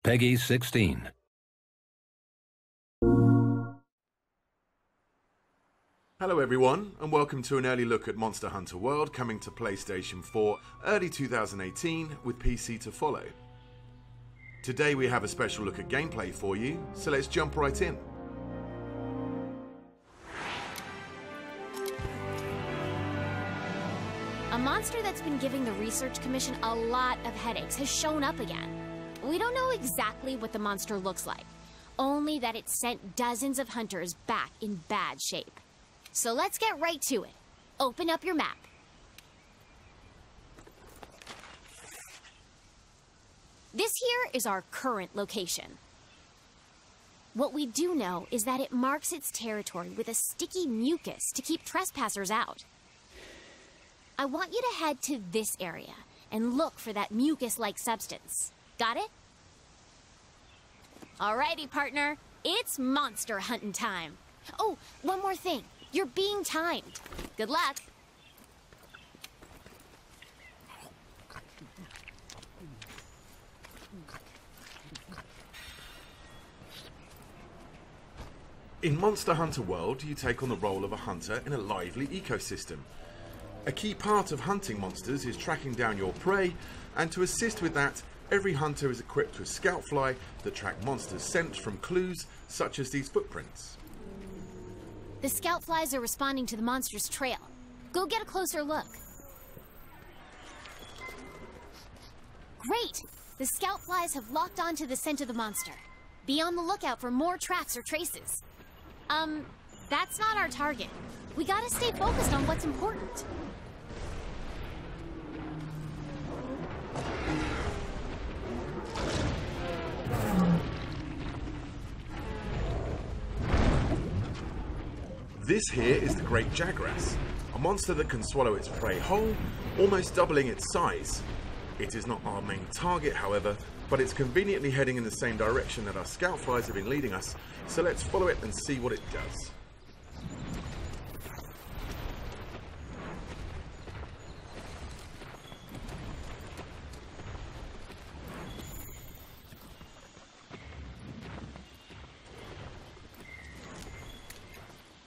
Peggy 16. Hello everyone, and welcome to an early look at Monster Hunter World, coming to PlayStation 4 early 2018 with PC to follow. Today we have a special look at gameplay for you, so let's jump right in. A monster that's been giving the Research Commission a lot of headaches has shown up again. We don't know exactly what the monster looks like, only that it sent dozens of hunters back in bad shape. So let's get right to it. Open up your map. This here is our current location. What we do know is that it marks its territory with a sticky mucus to keep trespassers out. I want you to head to this area and look for that mucus-like substance. Got it? Alrighty, partner. It's monster hunting time. Oh, one more thing. You're being timed. Good luck. In Monster Hunter World, you take on the role of a hunter in a lively ecosystem. A key part of hunting monsters is tracking down your prey, and to assist with that, every hunter is equipped with scout fly that track monsters' scent from clues such as these footprints. The scout flies are responding to the monster's trail. Go get a closer look. Great! The scout flies have locked onto the scent of the monster. Be on the lookout for more tracks or traces. That's not our target. We gotta stay focused on what's important. This here is the Great Jagras, a monster that can swallow its prey whole, almost doubling its size. It is not our main target, however, but it's conveniently heading in the same direction that our scout flies have been leading us, so let's follow it and see what it does.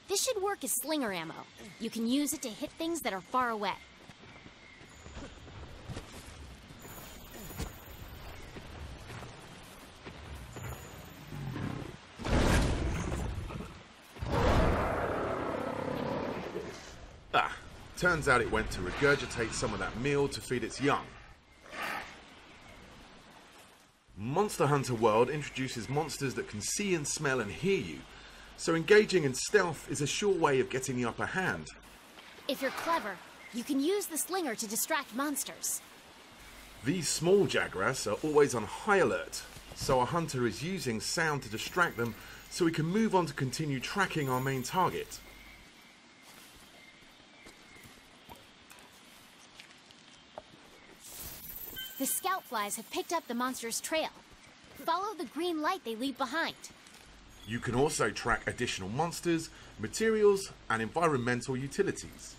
This should work as slinger ammo. You can use it to hit things that are far away. Turns out it went to regurgitate some of that meal to feed its young. Monster Hunter World introduces monsters that can see and smell and hear you, so engaging in stealth is a sure way of getting the upper hand. If you're clever, you can use the slinger to distract monsters. These small Jagras are always on high alert, so our hunter is using sound to distract them so we can move on to continue tracking our main target. The scout flies have picked up the monster's trail. Follow the green light they leave behind. You can also track additional monsters, materials, and environmental utilities.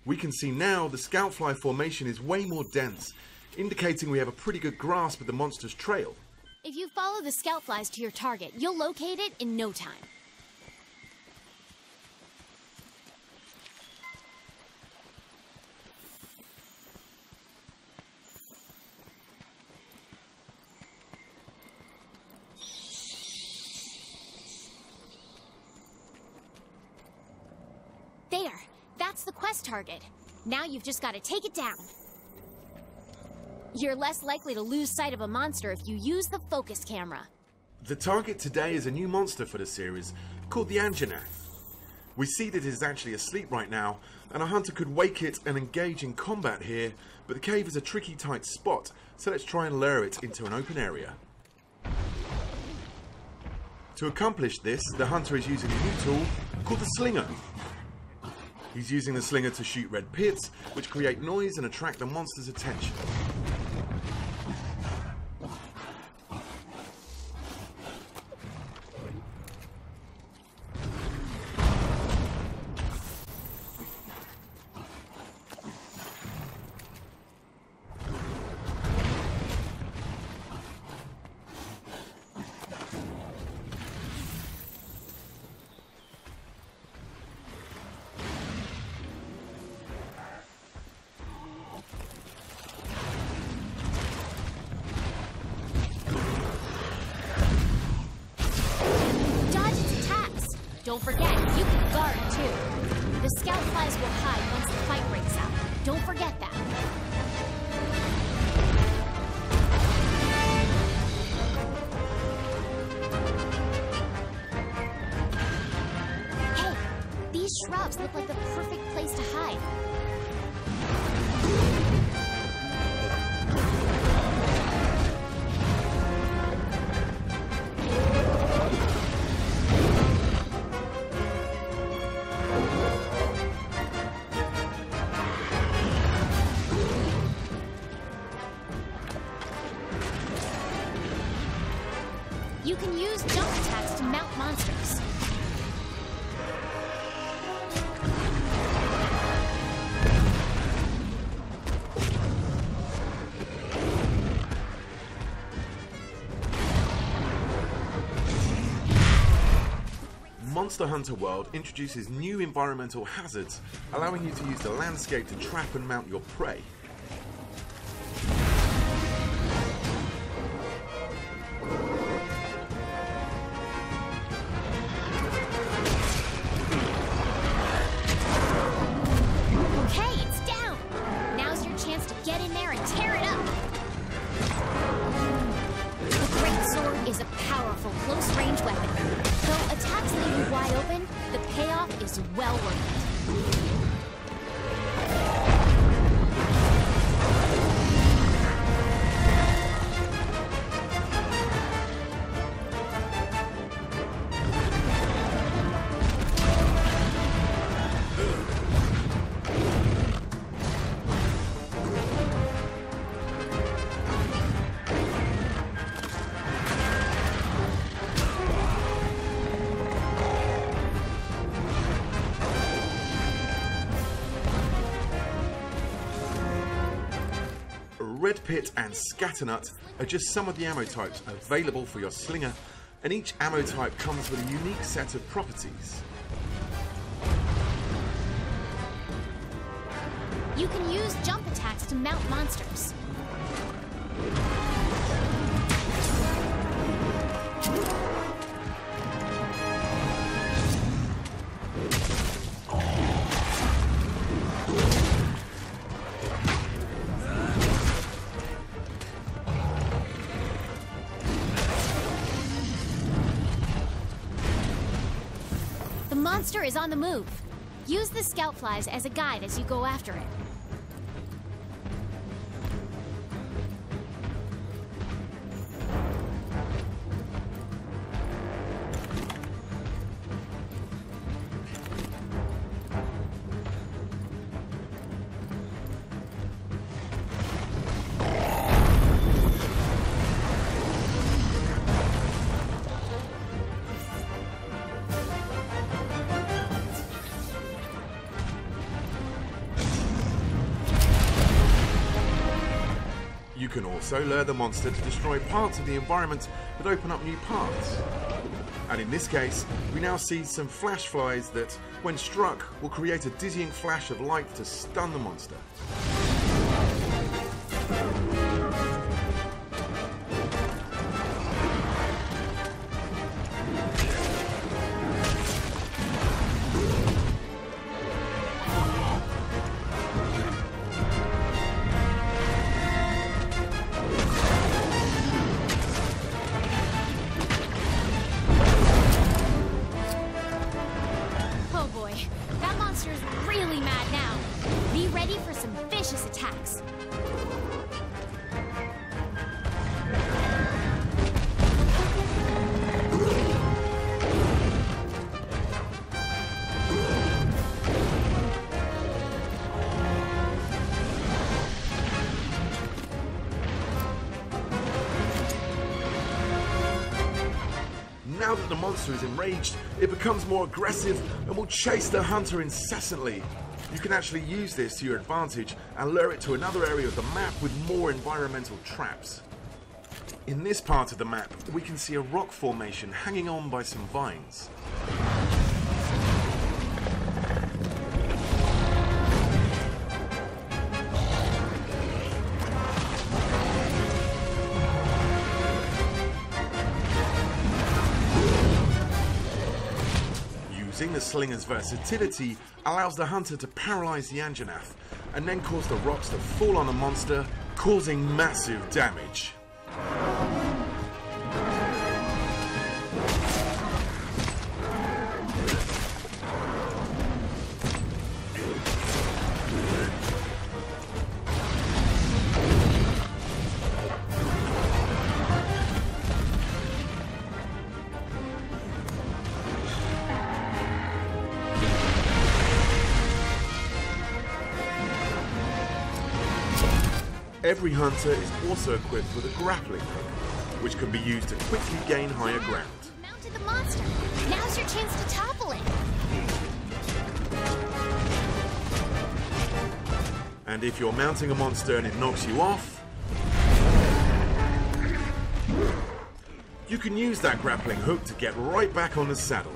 We can see now the scout fly formation is way more dense, indicating we have a pretty good grasp of the monster's trail. If you follow the scout flies to your target, you'll locate it in no time. There! That's the quest target. Now you've just got to take it down. You're less likely to lose sight of a monster if you use the focus camera. The target today is a new monster for the series, called the Anjanath. We see that it is actually asleep right now, and a hunter could wake it and engage in combat here, but the cave is a tricky tight spot, so let's try and lure it into an open area. To accomplish this, the hunter is using a new tool called the Slinger. He's using the Slinger to shoot red pits, which create noise and attract the monster's attention. Don't forget, you can guard too. The scout flies will hide once the fight breaks out. Don't forget that. Hey, these shrubs look like the perfect place to hide. You can use jump attacks to mount monsters. Monster Hunter World introduces new environmental hazards, allowing you to use the landscape to trap and mount your prey. Okay, it's down! Now's your chance to get in there and tear it up! The Great Sword is a powerful, close-range weapon. Though attacks leave you wide open, the payoff is well worth it. Red Pit and Scatternut are just some of the ammo types available for your slinger, and each ammo type comes with a unique set of properties. You can use jump attacks to mount monsters. The monster is on the move. Use the scout flies as a guide as you go after it. You can also lure the monster to destroy parts of the environment but open up new paths. And in this case, we now see some flash flies that, when struck, will create a dizzying flash of light to stun the monster. Oh boy, that monster is really mad now. Be ready for some vicious attacks. Now that the monster is enraged, it becomes more aggressive and will chase the hunter incessantly. You can actually use this to your advantage and lure it to another area of the map with more environmental traps. In this part of the map, we can see a rock formation hanging on by some vines. using the slinger's versatility allows the hunter to paralyze the Anjanath and then cause the rocks to fall on the monster, causing massive damage. Every hunter is also equipped with a grappling hook, which can be used to quickly gain higher ground. You've mounted the monster. Now's your chance to topple it. And if you're mounting a monster and it knocks you off, you can use that grappling hook to get right back on the saddle.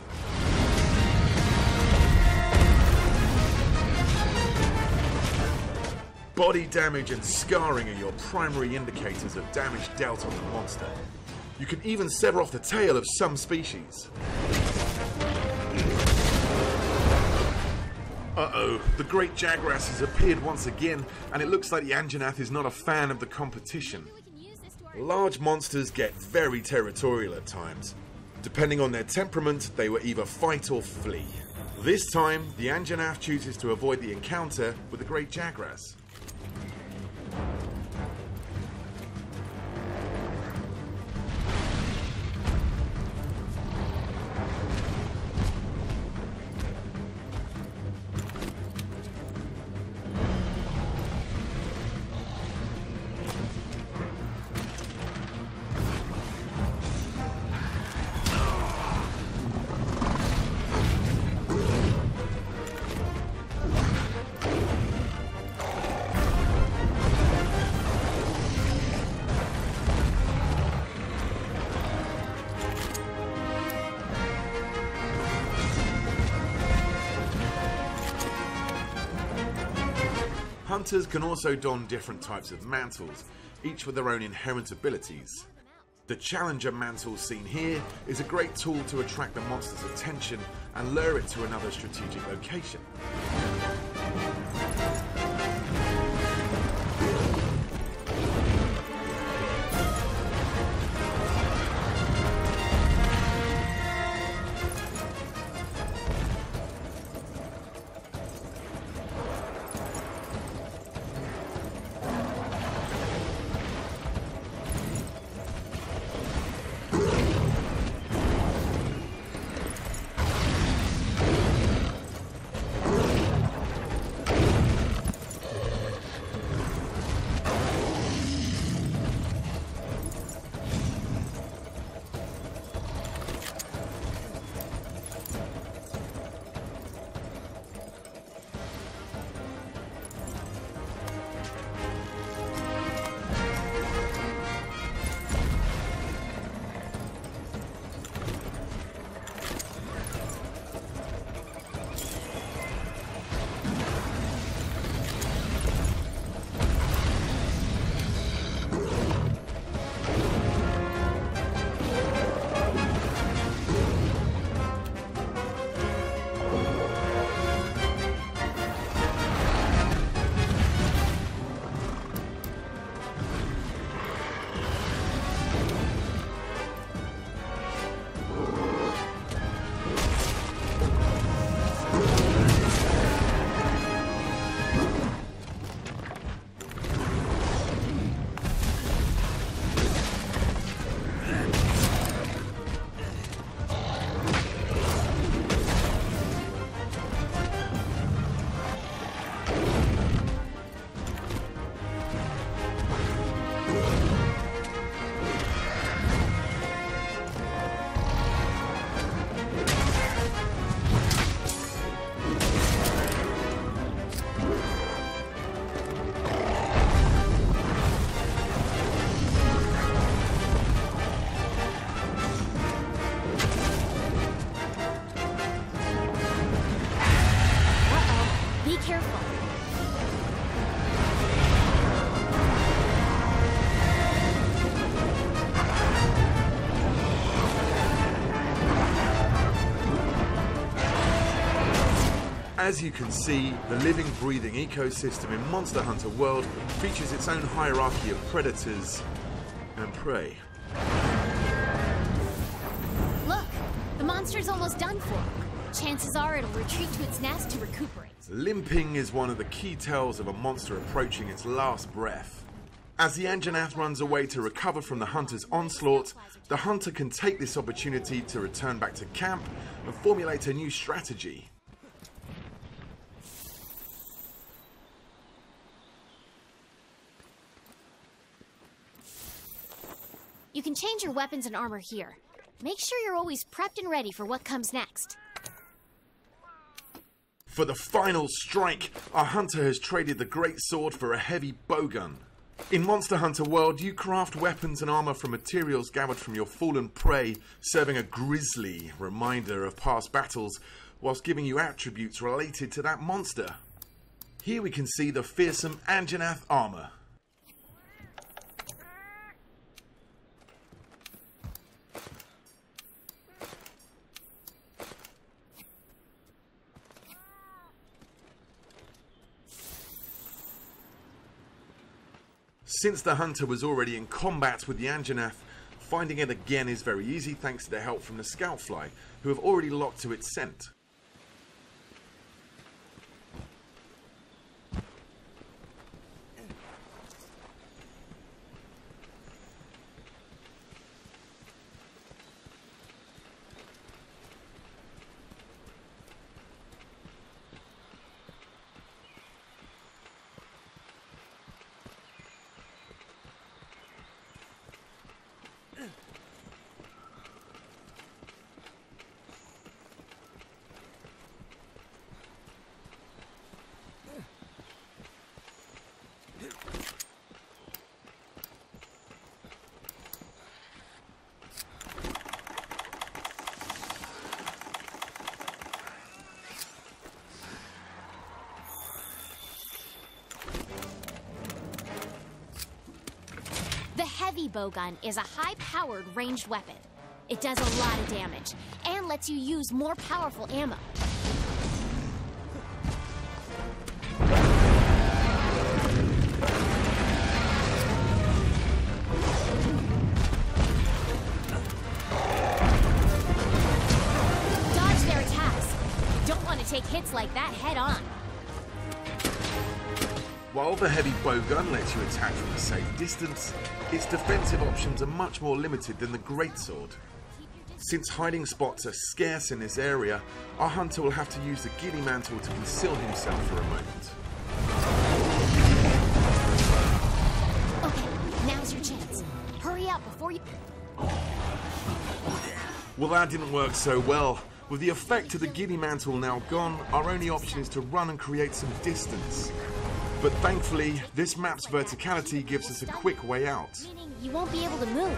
Body damage and scarring are your primary indicators of damage dealt on the monster. You can even sever off the tail of some species. Uh-oh, the Great Jagras has appeared once again, and it looks like the Anjanath is not a fan of the competition. Large monsters get very territorial at times. Depending on their temperament, they will either fight or flee. This time, the Anjanath chooses to avoid the encounter with the Great Jagras. Hunters can also don different types of mantles, each with their own inherent abilities. The Challenger mantle seen here is a great tool to attract the monster's attention and lure it to another strategic location. As you can see, the living, breathing ecosystem in Monster Hunter World features its own hierarchy of predators and prey. Look, the monster's almost done for. Chances are it'll retreat to its nest to recuperate. Limping is one of the key tells of a monster approaching its last breath. As the Anjanath runs away to recover from the hunter's onslaught, the hunter can take this opportunity to return back to camp and formulate a new strategy. You can change your weapons and armor here. Make sure you're always prepped and ready for what comes next. For the final strike, our hunter has traded the great sword for a heavy bowgun. In Monster Hunter World, you craft weapons and armor from materials gathered from your fallen prey, serving a grisly reminder of past battles, whilst giving you attributes related to that monster. Here we can see the fearsome Anjanath armor. Since the hunter was already in combat with the Anjanath, finding it again is very easy thanks to the help from the Scoutfly, who have already locked to its scent. The heavy bowgun is a high-powered ranged weapon. It does a lot of damage, and lets you use more powerful ammo. Dodge their attacks. You don't want to take hits like that head-on. While the heavy bowgun lets you attack from a safe distance, its defensive options are much more limited than the greatsword. Since hiding spots are scarce in this area, our hunter will have to use the Gilly Mantle to conceal himself for a moment. Okay, now's your chance. Hurry up before you... Well, that didn't work so well. With the effect of the Gilly Mantle now gone, our only option is to run and create some distance. But thankfully, this map's verticality gives us a quick way out. Meaning you won't be able to move.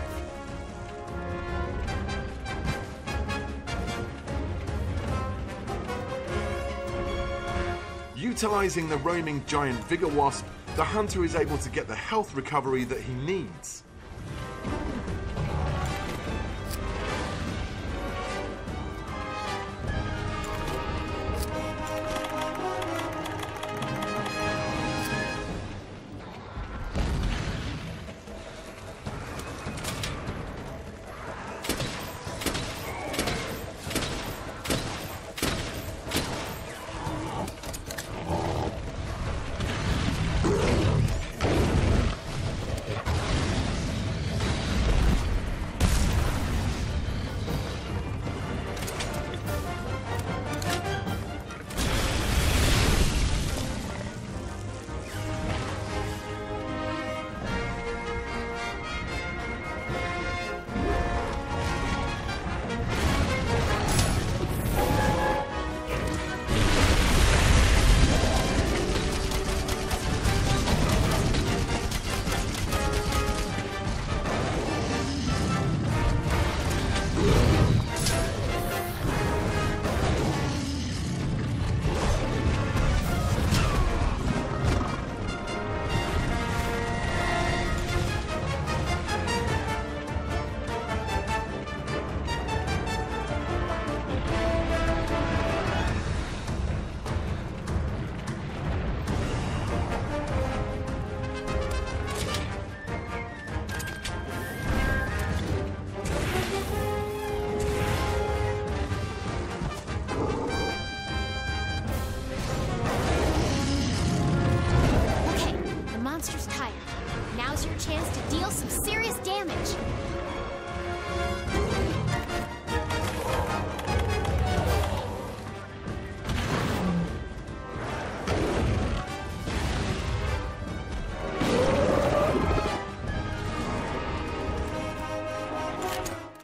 Utilizing the roaming giant Vigor Wasp, the hunter is able to get the health recovery that he needs.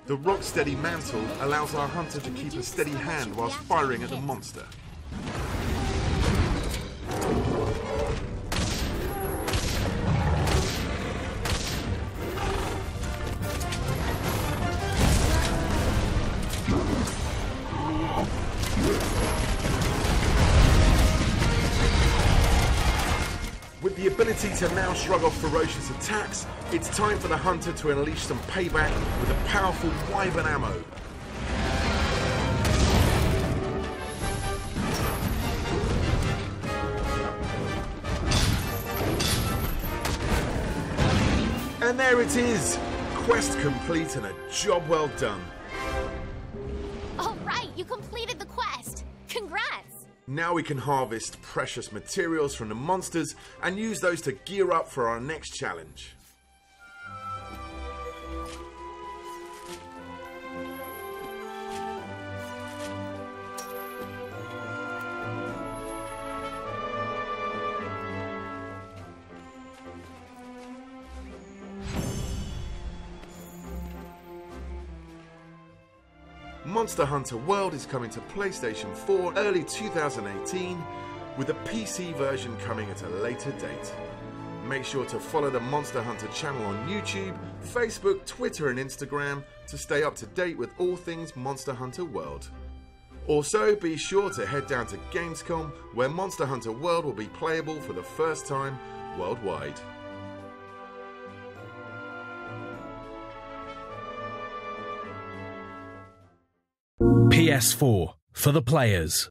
The Rocksteady mantle allows our hunter to keep a steady hand whilst firing at the monster. With the ability to now shrug off ferocious attacks, it's time for the hunter to unleash some payback with a powerful Wyvern ammo. And there it is! Quest complete and a job well done. All right, you completed the quest. Congrats! Now we can harvest precious materials from the monsters and use those to gear up for our next challenge. Monster Hunter World is coming to PlayStation 4 early 2018, with a PC version coming at a later date. Make sure to follow the Monster Hunter channel on YouTube, Facebook, Twitter and Instagram to stay up to date with all things Monster Hunter World. Also, be sure to head down to Gamescom, where Monster Hunter World will be playable for the first time worldwide. PS4 for the players.